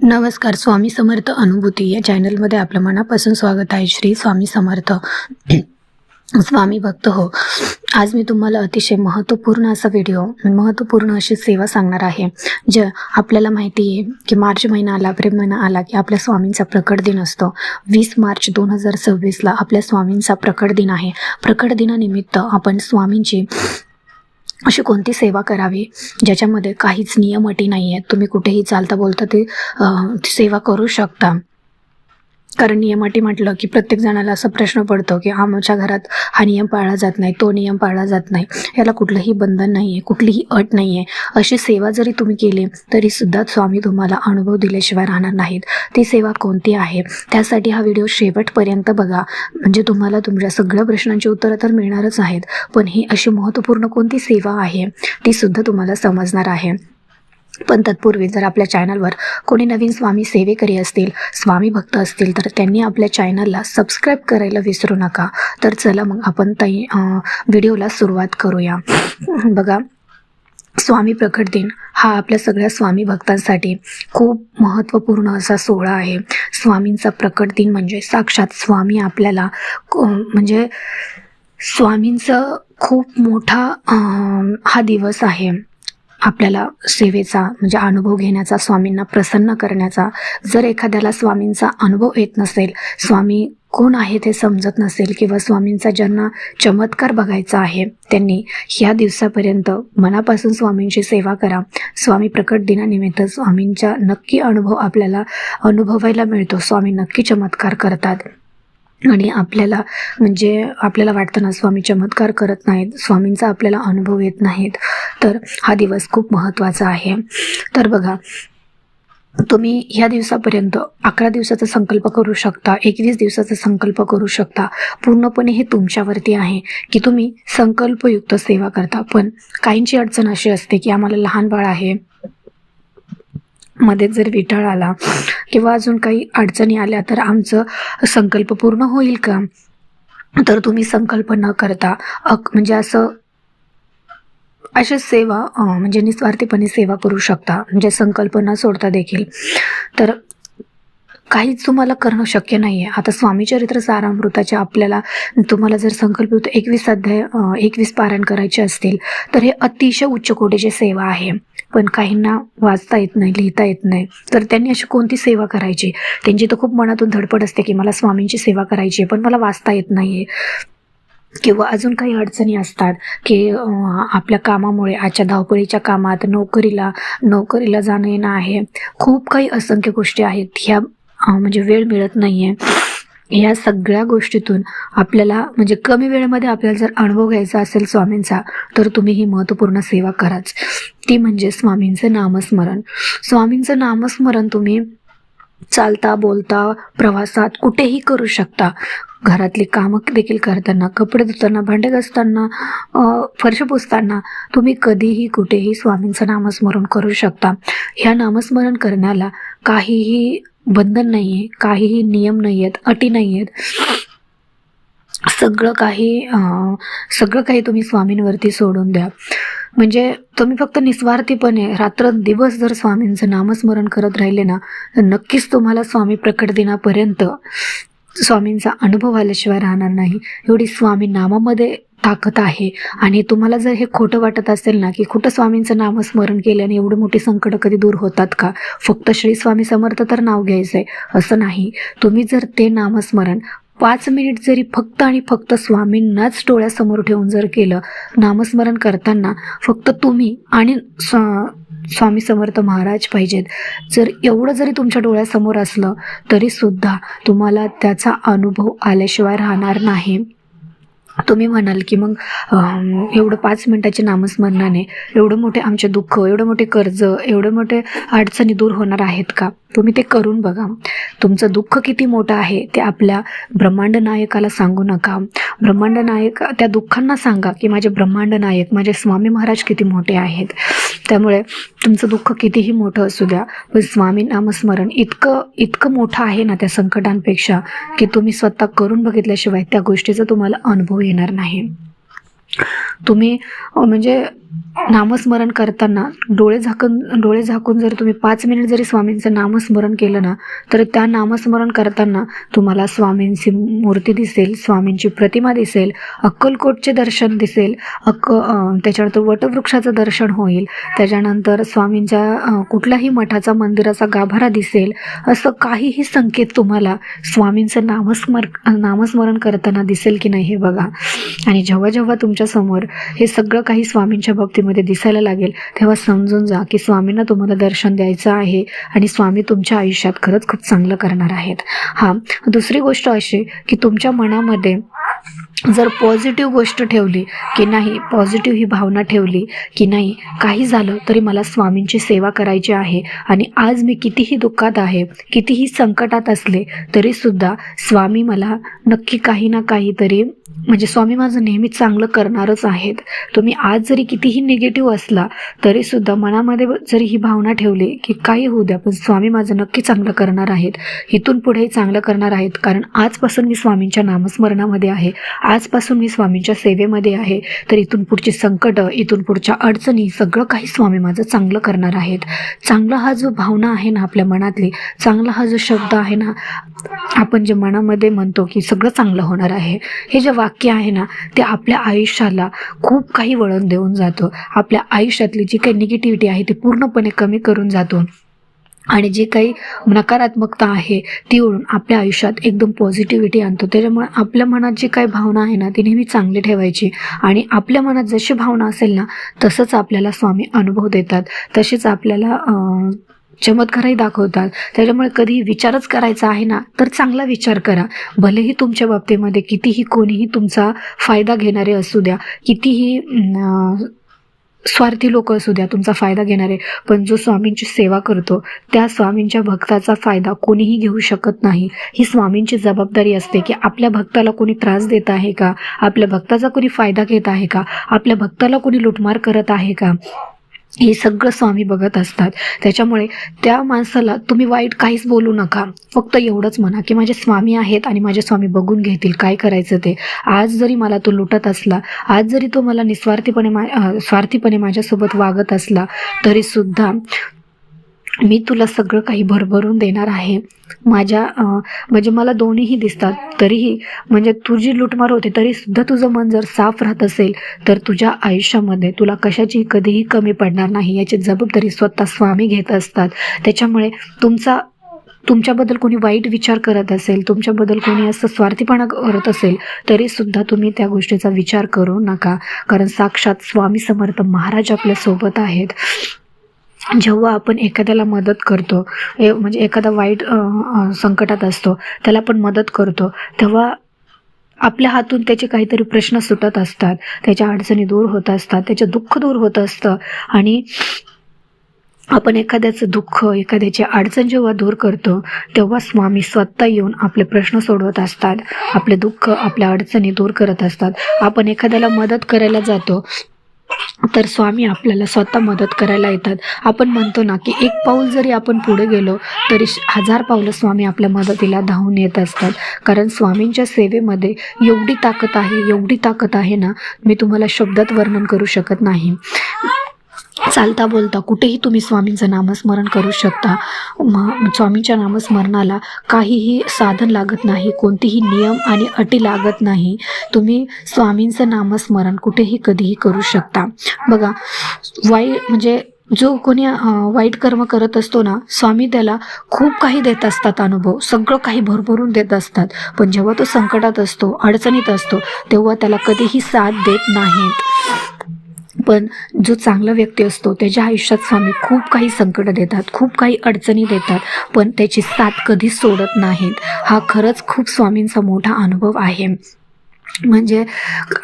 नमस्कार. स्वामी समर्थ अनुभूती या चॅनलमध्ये आपलं मनापासून स्वागत आहे. श्री स्वामी समर्थ. स्वामी भक्त हो, आज मी तुम्हाला अतिशय महत्त्वपूर्ण अशी सेवा सांगणार आहे. जे आपल्याला माहिती आहे की मार्च महिना आला, एप्रिल महिना आला की आपल्या स्वामींचा प्रकट दिन असतो. 20 मार्च 2026ला आपल्या स्वामींचा प्रकट दिन आहे. प्रकट दिनानिमित्त आपण स्वामींची अशी कोणती सेवा करावी ज्याच्यामध्ये काहीच नियम अटी नाही आहेत. तुम्ही कुठेही चालता बोलता ती सेवा करू शकता. कारण नियम अटी म्हटलं की प्रत्येक जणाला असा प्रश्न पडतो की आमच्या घरात हा नियम पाळला जात नाही, तो नियम पाळला जात नाही. याला कुठलंही बंधन नाही आहे, कुठलीही अट नाही आहे. अशी सेवा जरी तुम्ही केली तरीसुद्धा स्वामी तुम्हाला अनुभव दिल्याशिवाय राहणार नाहीत. ती सेवा कोणती आहे त्यासाठी हा व्हिडिओ शेवटपर्यंत बघा. म्हणजे तुम्हाला तुमच्या सगळ्या प्रश्नांची उत्तरं तर मिळणारच आहेत, पण ही अशी महत्त्वपूर्ण कोणती सेवा आहे ती सुद्धा तुम्हाला समजणार आहे. पण तत्पूर्वी जर आपल्या चॅनलवर कोणी नवीन स्वामी सेवेकरी असतील, स्वामी भक्त असतील तर त्यांनी आपल्या चॅनलला सबस्क्राईब करायला विसरू नका. तर चला मग आपण व्हिडिओला सुरुवात करूया. बघा, स्वामी प्रकट दिन हा आपल्या सगळ्या स्वामी भक्तांसाठी खूप महत्त्वपूर्ण असा सोहळा आहे. स्वामींचा प्रकट दिन म्हणजे साक्षात स्वामी आपल्याला म्हणजे स्वामींचं खूप मोठा हा दिवस आहे. आपल्याला सेवेचा म्हणजे अनुभव घेण्याचा, स्वामींना प्रसन्न करण्याचा. जर एखाद्याला स्वामींचा अनुभव येत नसेल, स्वामी कोण आहे ते समजत नसेल किंवा स्वामींचा ज्यांना चमत्कार बघायचा आहे त्यांनी ह्या दिवसापर्यंत मनापासून स्वामींची सेवा करा. स्वामी प्रकट दिनानिमित्त स्वामींचा नक्की अनुभव आपल्याला अनुभवायला मिळतो. स्वामी नक्की चमत्कार करतात आणि आपल्याला वाटतं ना स्वामी चमत्कार करत नाहीत, स्वामींचा आपल्याला अनुभव येत नाहीत, तर हा दिवस खूप महत्त्वाचा आहे. तर बघा, तुम्ही ह्या दिवसापर्यंत 11 दिवसाचा संकल्प करू शकता, 21 दिवसाचा संकल्प करू शकता. पूर्णपणे हे तुमच्यावरती आहे की तुम्ही संकल्पयुक्त सेवा करता. पण काहींची अडचण अशी असते की आम्हाला लहान बाळ आहे, मध्ये जर विटाळ आला किंवा अजून काही अडचणी आल्या तर आमचं संकल्प पूर्ण होईल का? तर तुम्ही संकल्प न करता म्हणजे अशी सेवा म्हणजे निस्वार्थीपणे सेवा करू शकता, म्हणजे संकल्प न सोडता देखील. तर काहीच तुम्हाला करणं शक्य नाही आहे. आता स्वामी चरित्र सारामृताच्या तुम्हाला जर संकल्पयुक्त 21 पारायण करायचे असतील तर हे अतिशय उच्च कोटीची सेवा आहे. पण काहींना वाचता येत नाही, लिहिता येत नाही, तर त्यांनी अशी कोणती सेवा करायची? त्यांची तर खूप मनातून धडपड असते की मला स्वामींची सेवा करायची आहे पण मला वाचता येत नाही आहे, किंवा अजून काही अडचणी असतात की आपल्या कामामुळे, आजच्या धावपळीच्या कामात नोकरीला जाणं येणं आहे, खूप काही असंख्य गोष्टी आहेत, ह्या म्हणजे वेळ मिळत नाही आहे. या सगळ्या गोष्टीतून आपल्याला म्हणजे कमी वेळेमध्ये आपल्याला जर अनुभव घ्यायचा असेल स्वामींचा तर तुम्ही ही महत्त्वपूर्ण सेवा कराच. ती म्हणजे स्वामींचं नामस्मरण. स्वामींचं नामस्मरण तुम्ही चालता बोलता प्रवासात कुठेही करू शकता. घरातली कामं देखील करताना, कपडे धुताना, भांडे घासताना, फरशी पुसताना तुम्ही कधीही कुठेही स्वामींचं नामस्मरण करू शकता. ह्या नामस्मरण करण्याला काहीही बंधन नाही आहे, काहीही नियम नाही आहेत, अटी नाही आहेत. सगळं काही तुम्ही स्वामींवरती सोडून द्या. म्हणजे तुम्ही फक्त निस्वार्थीपणे रात्रंदिवस जर स्वामींचं नामस्मरण करत राहिले ना तर नक्कीच तुम्हाला स्वामी प्रकट दिनापर्यंत स्वामींचा अनुभव आल्याशिवाय राहणार नाही. एवढी स्वामी नामामध्ये ताकद आहे. आणि तुम्हाला जर हे खोटं वाटत असेल ना की कुठं स्वामींचं नामस्मरण केल्याने एवढी मोठी संकटं कधी दूर होतात का, फक्त श्री स्वामी समर्थ तर नाव घ्यायचं आहे असं नाही. तुम्ही जर ते नामस्मरण 5 मिनिट जरी फक्त आणि फक्त स्वामींनाच डोळ्यासमोर ठेवून जर केलं, नामस्मरण करताना फक्त तुम्ही आणि स्वामी समर्थ महाराज पाहिजेत, जर एवढं जरी तुमच्या डोळ्यासमोर असलं तरीसुद्धा तुम्हाला त्याचा अनुभव आल्याशिवाय राहणार नाही. तुम्ही म्हणाल की मग एवढं 5 मिनिटाच्या नामस्मरणाने एवढं मोठे आमचे दुःख, एवढं मोठे कर्ज, एवढे मोठे अडचणी दूर होणार आहेत का? तुम्ही ते करून बघा. तुमचं दुःख किती मोठं आहे ते आपल्या ब्रह्मांड नायकाला सांगू नका. ब्रह्मांड नायक त्या दुःखांना सांगा की माझे ब्रह्मांड नायक, माझे स्वामी महाराज किती मोठे आहेत. त्यामुळे तुमचं दुःख कितीही मोठं असू द्या, पण स्वामी नामस्मरण इतकं मोठं आहे ना त्या संकटांपेक्षा की तुम्ही स्वतः करून बघितल्याशिवाय त्या गोष्टीचा तुम्हाला अनुभव येणार नाही. तुम्ही म्हणजे नामस्मरण करताना डोळे झाकून जर तुम्ही 5 मिनिट जरी स्वामींचं नामस्मरण केलं ना, तर त्या नामस्मरण करताना तुम्हाला स्वामींची मूर्ती दिसेल, स्वामींची प्रतिमा दिसेल, अक्कलकोटचे दर्शन दिसेल, त्याच्यानंतर वटवृक्षाचं दर्शन होईल, त्याच्यानंतर स्वामींच्या कुठल्याही मठाचा मंदिराचा गाभारा दिसेल. असं काहीही संकेत तुम्हाला स्वामींचं नामस्मरण करताना दिसेल की नाही हे बघा. आणि जेव्हा जेव्हा तुमच्यासमोर हे सगळं काही स्वामींच्या बाबतीमध्ये दिसायला लागेल, तेव्हा समजून जा की स्वामींना तुम्हाला दर्शन द्यायचं आहे आणि स्वामी तुमच्या आयुष्यात खरंच खूप चांगलं करणार आहेत. दुसरी गोष्ट अशी की तुमच्या मनामध्ये जर पॉझिटिव्ह गोष्ट ठेवली की नाही, पॉझिटिव्ह ही भावना ठेवली की नाही, काही झालं तरी मला स्वामींची सेवा करायची आहे आणि आज मी कितीही दुःखात आहे, कितीही संकटात असले तरीसुद्धा स्वामी मला नक्की काही ना काहीतरी, म्हणजे स्वामी माझं नेहमी चांगलं करणारच आहेत. तुम्ही आज जरी कितीही निगेटिव्ह असला तरीसुद्धा मनामध्ये जरी ही भावना ठेवली की काही होऊ द्या, पण स्वामी माझं नक्की चांगलं करणार आहेत, इथून पुढेही चांगलं करणार आहेत, कारण आजपासून मी स्वामींच्या नामस्मरणामध्ये आहे, आजपासून मी स्वामींच्या सेवेमध्ये आहे, तर इथून पुढची संकट, इथून पुढच्या अडचणी सगळं काही स्वामी माझं चांगलं करणार आहेत. चांगला हा जो भावना आहे ना आपल्या मनातली, चांगला हा जो शब्द आहे ना, आपण जे मनामध्ये म्हणतो की सगळं चांगलं होणार आहे, हे जे वाक्य आहे ना, ते आपल्या आयुष्याला खूप काही वळण देऊन जातो. आपल्या आयुष्यातली जी काही निगेटिव्हिटी आहे ती पूर्णपणे कमी करून जातो आणि जी काही नकारात्मकता आहे ती ओढून आपल्या आयुष्यात एकदम पॉझिटिव्हिटी आणतो. त्याच्यामुळे आपल्या मनात जी काही भावना आहे ना ती नेहमी चांगली ठेवायची आणि आपल्या मनात जशी भावना असेल ना तसंच आपल्याला स्वामी अनुभव देतात, तसेच आपल्याला चमत्कारही दाखवतात. त्याच्यामुळे कधी विचारच करायचा आहे ना तर चांगला विचार करा. भलेही तुमच्या बाबतीमध्ये कितीही कोणीही तुमचा फायदा घेणारे असू द्या, कितीही स्वार्थी लोक असू द्या तुमचा फायदा घेणारे, पण जो स्वामींची सेवा करतो त्या स्वामींच्या भक्ताचा फायदा कोणीही घेऊ शकत नाही. ही स्वामींची जबाबदारी असते की आपल्या भक्ताला कोणी त्रास देत आहे का, आपल्या भक्ताचा कोणी फायदा घेत आहे का, आपल्या भक्ताला कोणी लुटमार करत आहे का, हे सगळं स्वामी बघत असतात. त्याच्यामुळे त्या माणसाला तुम्ही वाईट काहीच बोलू नका. फक्त एवढंच म्हणा की माझे स्वामी आहेत आणि माझे स्वामी बघून घेतील काय करायचं ते. आज जरी मला तो लुटत असला, आज जरी तो मला स्वार्थीपणे माझ्यासोबत वागत असला तरीसुद्धा मी तुला सगळं काही भरभरून देणार आहे. म्हणजे मला दोन्हीही दिसतात, तरीही म्हणजे तुझी लुटमार होते तरीसुद्धा तुझं मन जर साफ राहत असेल तर तुझ्या आयुष्यामध्ये तुला कशाची कधीही कमी पडणार नाही, याची जबाबदारी स्वतः स्वामी घेत असतात. त्याच्यामुळे तुमच्याबद्दल कोणी वाईट विचार करत असेल, तुमच्याबद्दल कोणी असं स्वार्थीपणा करत असेल तरीसुद्धा तुम्ही त्या गोष्टीचा विचार करू नका, कारण साक्षात स्वामी समर्थ महाराज आपल्यासोबत आहेत. जेव्हा आपण एखाद्याला मदत करतो, म्हणजे एखादा वाईट संकटात असतो त्याला आपण मदत करतो, तेव्हा आपल्या हातून त्याचे काहीतरी प्रश्न सुटत असतात, त्याच्या अडचणी दूर होत असतात, त्याचं दुःख दूर होत असतं आणि आपण एखाद्याचं दुःख, एखाद्याची अडचण जेव्हा दूर करतो तेव्हा स्वामी स्वतः येऊन आपले प्रश्न सोडवत असतात, आपले दुःख, आपल्या अडचणी दूर करत असतात. आपण एखाद्याला मदत करायला जातो तर स्वामी आपल्याला स्वतः मदत करायला येतात. आपण म्हणतो ना की एक पाऊल जरी आपण पुढे गेलो तरी 1000 पावलं स्वामी आपल्या मदतीला धावून येत असतात, कारण स्वामींच्या सेवेमध्ये एवढी ताकद आहे ना, मी तुम्हाला शब्दात वर्णन करू शकत नाही. चालता बोलता कुठेही तुम्ही स्वामींचं नामस्मरण करू शकता. स्वामींच्या नामस्मरणाला काहीही साधन लागत नाही, कोणतीही नियम आणि अटी लागत नाही. तुम्ही स्वामींचं नामस्मरण कुठेही कधीही करू शकता. बघा, म्हणजे जो कोणी वाईट कर्म करत असतो ना, स्वामी त्याला खूप काही देत असतात, अनुभव सगळं काही भरभरून देत असतात, पण जेव्हा तो संकटात असतो, अडचणीत असतो तेव्हा त्याला कधीही साथ देत नाहीत. पण जो चांगला व्यक्ती असतो त्याच्या आयुष्यात स्वामी खूप काही संकट देतात, खूप काही अडचणी देतात, पण त्याची साथ कधीच सोडत नाहीत. हा खरंच खूप स्वामींचा मोठा अनुभव आहे. म्हणजे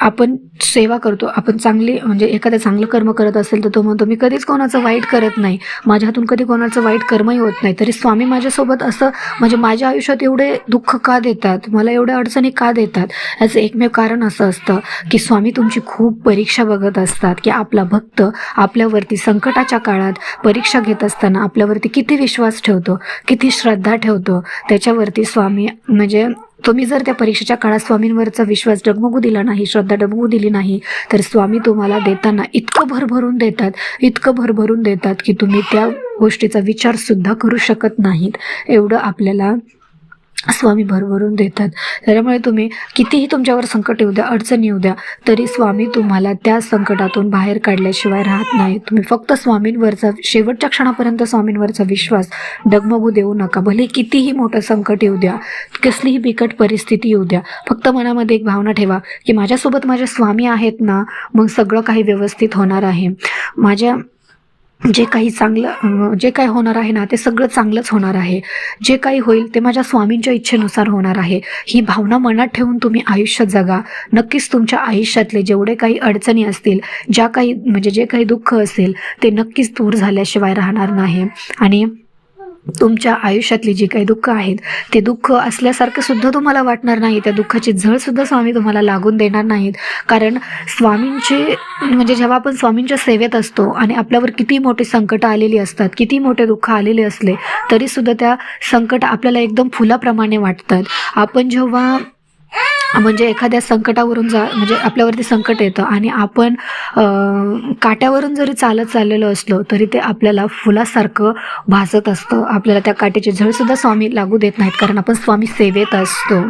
आपण सेवा करतो, आपण म्हणजे एखादं चांगलं कर्म करत असेल तर तो म्हणतो मी कधीच कोणाचं वाईट करत नाही, माझ्या हातून कधी कोणाचं वाईट कर्मही होत नाही, तरी स्वामी माझ्यासोबत असं, म्हणजे माझ्या आयुष्यात एवढे दुःख का देतात, मला एवढ्या अडचणी का देतात. याचं एकमेव कारण असं असतं की स्वामी तुमची खूप परीक्षा बघत असतात की आपला भक्त आपल्यावरती संकटाच्या काळात परीक्षा घेत असताना आपल्यावरती किती विश्वास ठेवतो, किती श्रद्धा ठेवतो, त्याच्यावरती स्वामी म्हणजे तुम्ही जर त्या परीक्षेच्या काळात स्वामींवरचा विश्वास डगमगू दिला नाही, श्रद्धा डगमगू दिली नाही, तर स्वामी तुम्हाला देताना इतकं भरभरून देतात, इतकं भरभरून देतात की तुम्ही त्या गोष्टीचा विचार सुद्धा करू शकत नाहीत. एवढं आपल्याला स्वामी भरभरून देतात. त्याच्यामुळे तुम्ही कितीही तुमच्यावर संकट येऊ द्या, अडचण येऊ द्या, तरी स्वामी तुम्हाला त्या संकटातून बाहेर काढल्याशिवाय राहत नाही. तुम्ही फक्त स्वामींवरचा शेवटच्या क्षणापर्यंत स्वामींवरचा विश्वास डगमगू देऊ नका. भले कितीही मोठं संकट येऊ द्या, कसलीही बिकट परिस्थिती येऊ द्या, फक्त मनामध्ये एक भावना ठेवा की माझ्यासोबत माझे स्वामी आहेत ना, मग सगळं काही व्यवस्थित होणार आहे. माझ्या जे काही होणार आहे ना, ते सगळं चांगलंच होणार आहे. जे काही होईल ते माझ्या स्वामींच्या इच्छेनुसार होणार आहे. ही भावना मनात ठेवून तुम्ही आयुष्य जगा. नक्कीच तुमच्या आयुष्यातले जेवढे काही अडचणी असतील, जे काही दुःख असेल, ते नक्कीच दूर झाल्याशिवाय राहणार नाही. आणि तुमच्या आयुष्यातली जी काही दुःख आहेत, ते दुःख असल्यासारखं सुद्धा तुम्हाला वाटणार नाही. त्या दुःखाची झळ सुद्धा स्वामी तुम्हाला लागून देणार नाहीत. कारण जेव्हा आपण स्वामींच्या सेवेत असतो आणि आपल्यावर किती मोठी संकटं आलेली असतात, किती मोठे दुःख आलेले असले, तरी सुद्धा त्या संकट आपल्याला एकदम फुलाप्रमाणे वाटतात. आपण जेव्हा एखाद्या संकटावरून आपल्यावरती संकट येतं आणि आपण काट्यावरून जरी चाललेलो असलो, तरी ते आपल्याला फुलासारखं भासत असतं. आपल्याला त्या काट्याची झळसुद्धा स्वामी लागू देत नाहीत, कारण आपण स्वामी सेवेत असतो.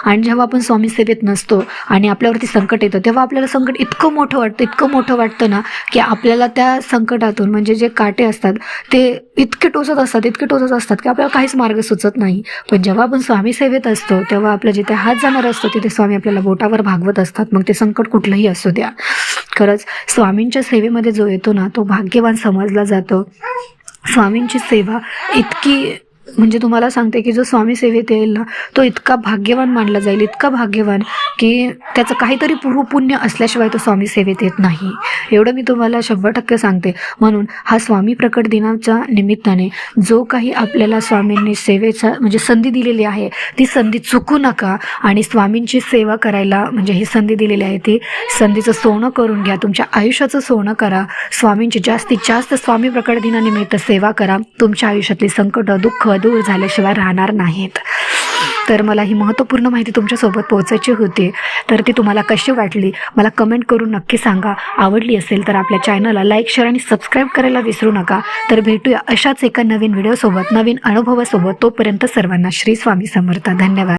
आणि जेव्हा आपण स्वामी सेवेत नसतो आणि आपल्यावरती संकट येतं, तेव्हा आपल्याला संकट इतकं मोठं वाटतं ना, की आपल्याला त्या संकटातून जे काटे असतात ते इतके टोचत असतात की आपल्याला काहीच मार्ग सुचत नाही. पण जेव्हा आपण स्वामी सेवेत असतो, तेव्हा आपला जिथे हात जाणार असतो तिथे स्वामी आपल्याला बोटावर भागवत असतात. मग ते संकट कुठलंही असू द्या. खरंच स्वामींच्या सेवेमध्ये जो येतो ना, तो भाग्यवान समजला जातो. स्वामींची सेवा इतकी तुम्हाला सांगते की जो स्वामी सेवेत येईल ना, तो इतका भाग्यवान मानला जाईल, इतका भाग्यवान की त्याचं काहीतरी पूर्वपुण्य असल्याशिवाय तो स्वामी सेवेत येत नाही. एवढं मी तुम्हाला 100% सांगते. म्हणून हा स्वामी प्रकट दिनाच्या निमित्ताने जो काही आपल्याला स्वामींनी सेवेचा संधी दिलेली आहे, ती संधी चुकू नका. आणि स्वामींची सेवा करायला ही संधी दिलेली आहे, ती संधीचं सोनं करून घ्या. तुमच्या आयुष्याचं सोनं करा. स्वामींची जास्तीत जास्त स्वामी प्रकट दिनानिमित्त सेवा करा. तुमच्या आयुष्यातली संकट, दुःख दूर झाल्याशिवाय राहणार नाहीत. तर मला ही महत्त्वपूर्ण माहिती तुमच्यासोबत पोहोचायची होती. तर ती तुम्हाला कशी वाटली मला कमेंट करून नक्की सांगा. आवडली असेल तर आपल्या चॅनलला लाईक, शेअर आणि सबस्क्राईब करायला विसरू नका. तर भेटूया अशाच एका नवीन व्हिडिओसोबत, नवीन अनुभवासोबत. तोपर्यंत सर्वांना श्री स्वामी समर्थ. धन्यवाद.